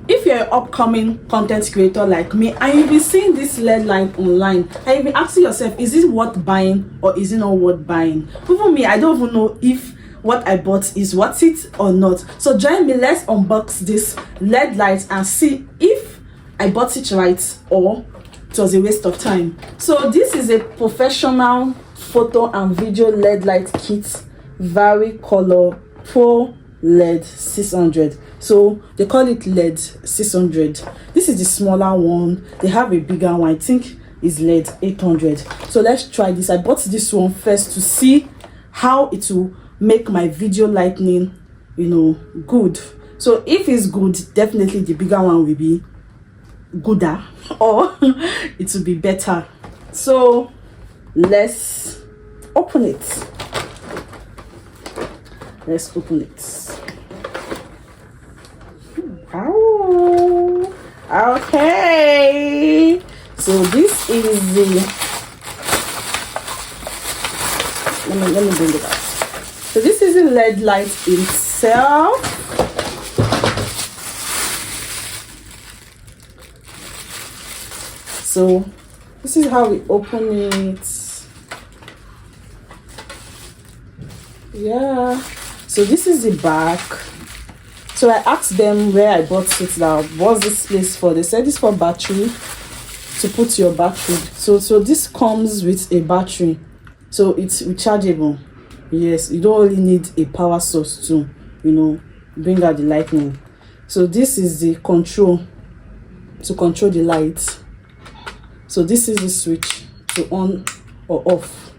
if you're an upcoming content creator like me and you've been seeing this LED light online and you've been asking yourself, is it worth buying or is it not worth buying? Even me, I don't even know if what I bought is worth it or not. So join me, let's unbox this LED light and see if I bought it right or it was a waste of time. So this is a professional photo and video LED light kit, Vari-Color Pro LED 600. So they call it LED 600. This is the smaller one. They have a bigger one, I think is LED 800. So let's try this. I bought this one first to see how it will make my video lighting, you know, good. So if it's good, definitely the bigger one will be gooder, or it will be better. So let's open it. Let's open it. Oh, okay. So this is the, let me bring it out. So this is the LED light itself. So this is how we open it. Yeah. So this is the back. So I asked them where I bought it now. What's this place for? They said it's for battery, to put your battery. So this comes with a battery. So it's rechargeable. Yes, you don't really need a power source to, you know, bring out the lightning. So this is the control to control the light. So this is the switch to on or off.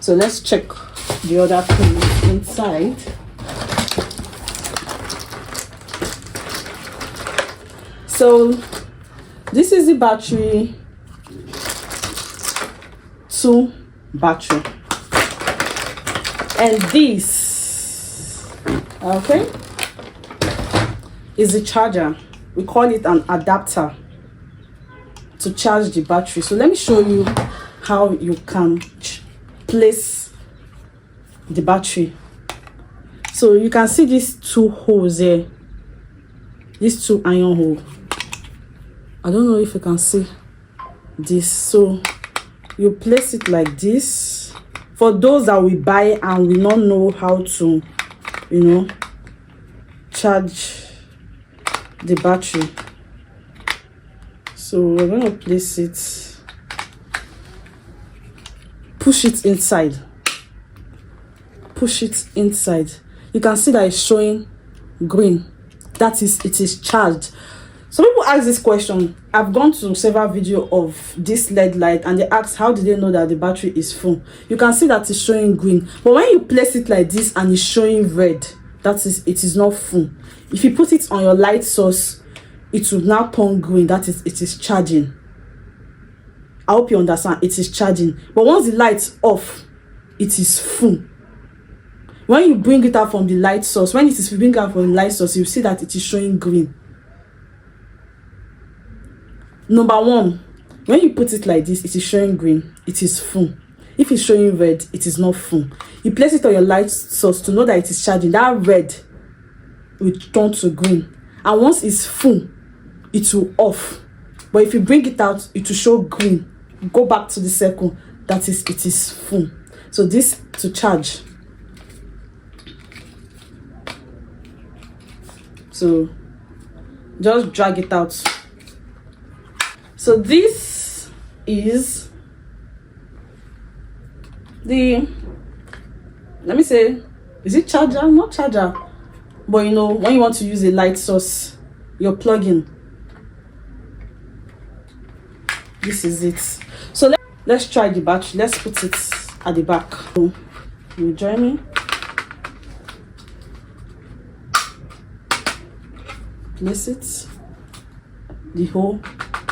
So let's check the other things inside. So this is the battery to battery, and this, okay, is the charger. We call it an adapter to charge the battery. So let me show you how you can place the battery. So you can see these two holes here, these two iron holes. I don't know if you can see this. So you place it like this. For those that will buy and will not know how to, you know, charge the battery. So we're going to place it, push it inside, push it inside. You can see that it's showing green. That is, it is charged. Some people ask this question. I've gone to several videos of this LED light and they ask, how did they know that the battery is full? You can see that it's showing green, but when you place it like this and it's showing red, that is, it is not full. If you put it on your light source, it will now turn green. That is, it is charging. I hope you understand. It is charging, but once the light's off, it is full. When you bring it out from the light source, when it is bring out from the light source, you see that it is showing green. Number one, when you put it like this, it is showing green, it is full. If it's showing red, it is not full. You place it on your light source to know that it is charging. That red will turn to green, and once it's full, it will off. But if you bring it out, it will show green. Go back to the circle. That is, it is full. So this to charge. So just drag it out. So this is the, let me say, is it charger? Not charger, but you know, when you want to use a light source, your plug-in. This is it. So let's try the battery. Let's put it at the back. So, you join me. Place it. The hole,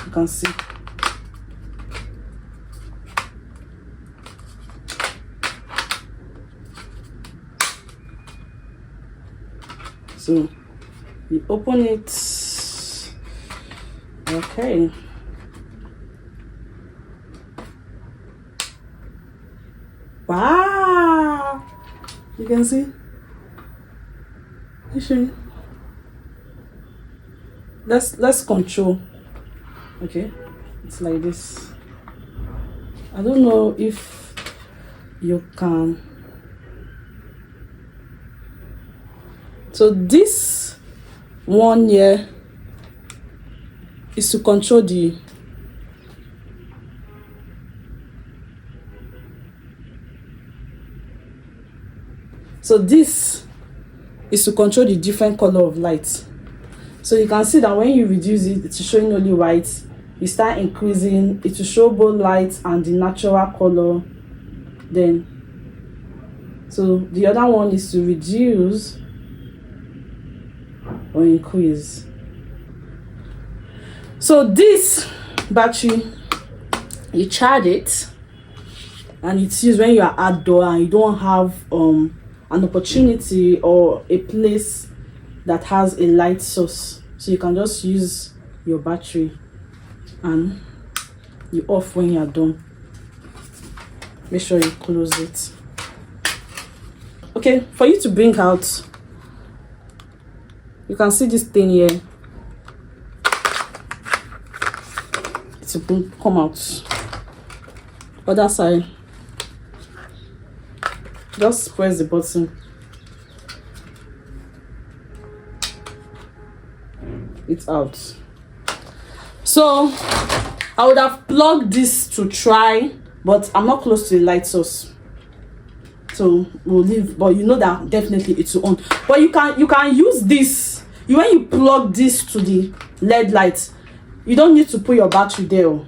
you can see. So you open it. Okay. Wow, you can see. Let me show you. let's control. Okay, it's like this. I don't know if you can. So this one here is to control the this is to control the different color of light. So you can see that when you reduce it, it's showing only white. You start increasing, it will show both light and the natural color. Then so the other one is to reduce or increase. So this battery, you charge it and it's used when you are outdoor and you don't have an opportunity or a place that has a light source. So you can just use your battery and you off when you are done. Make sure you close it. Okay, for you to bring out, you can see this thing here. It will come out. Other side, just press the button. It's out. So I would have plugged this to try, but I'm not close to the light source, so we'll leave. But you know that definitely it will on. But you can use this. When you plug this to the LED light, you don't need to put your battery there.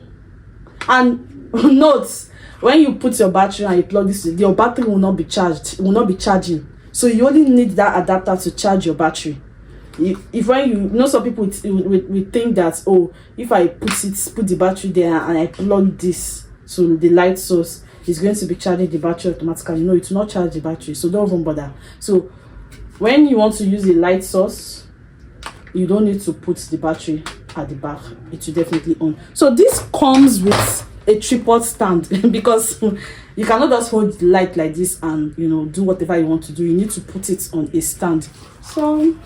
And note, when you put your battery and you plug this, your battery will not be charged. It will not be charging. So you only need that adapter to charge your battery. If when you know, some people we think that, oh, if I put the battery there and I plug this to the light source, it's going to be charging the battery automatically. No, it will not charge the battery, so don't even bother. So when you want to use a light source, you don't need to put the battery at the back. It will definitely on. So this comes with a tripod stand because you cannot just hold the light like this and, you know, do whatever you want to do. You need to put it on a stand. So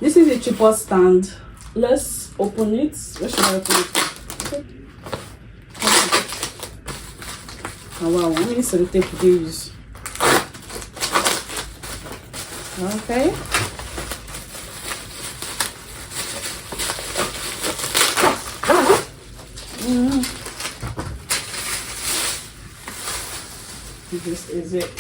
this is a tripod stand. Let's open it. Where should I open it? Okay. Oh wow, how many sellotape do you use? Okay. This is it.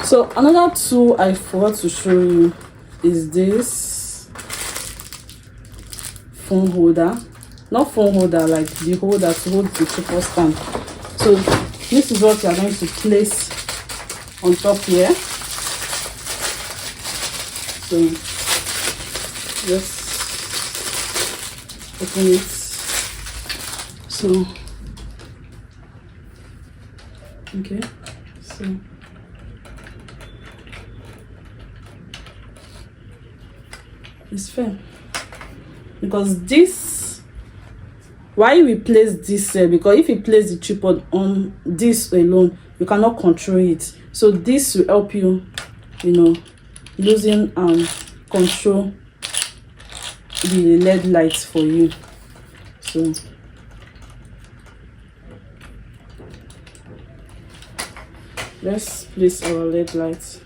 So another tool I forgot to show you is this phone holder. Not phone holder, like the holder to hold the tripod stand. So this is what you are going to place on top here. So just open it. So okay, so it's fair because this, why we place this because if you place the tripod on this alone, you cannot control it. So this will help you, you know, using control the LED lights for you. So let's place our LED lights.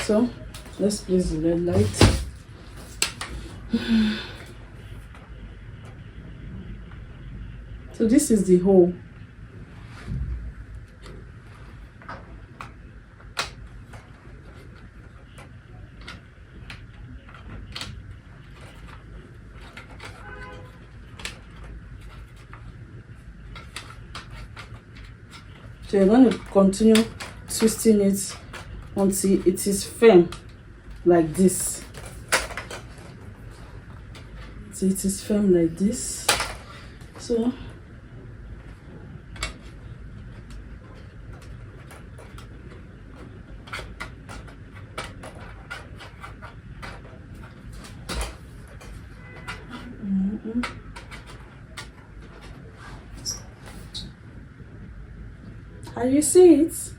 So let's place the LED light. So this is the hole. So you're going to continue twisting it until it is firm like this. So it is firm like this. So how you see it?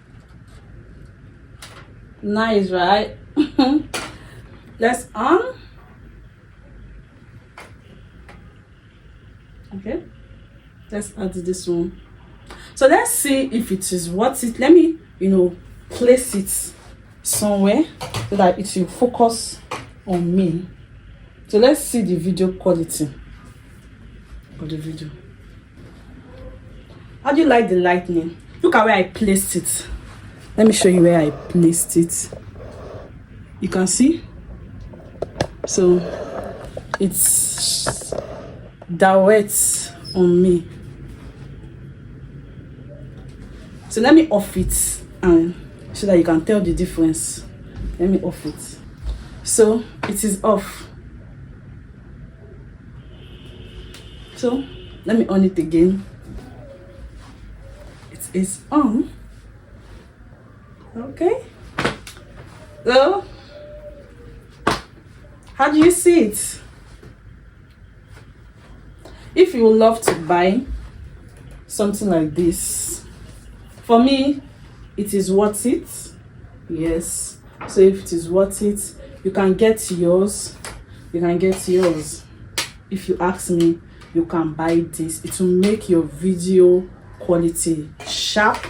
Nice, right? Let's on. Okay, let's add this one. So let's see if it is worth it. Let me, place it somewhere so that it will focus on me. So let's see the video quality of the video. How do you like the lightning? Look at where I placed it. Let me show you where I placed it. You can see. So it's direct on me. So let me off it and so that you can tell the difference. Let me off it. So it is off. So let me on it again. It is on. Okay. So how do you see it? If you would love to buy something like this, for me it is worth it. Yes. So if it is worth it, you can get yours. You can get yours. If you ask me, you can buy this. It will make your video quality sharp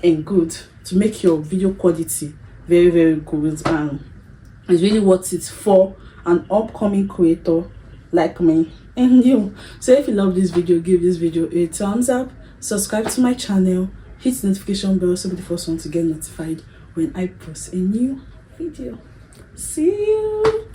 and good. To make your video quality very, very good, and it's really worth it for an upcoming creator like me and you. So if you love this video, give this video a thumbs up, subscribe to my channel, hit the notification bell so be the first one to get notified when I post a new video. See you.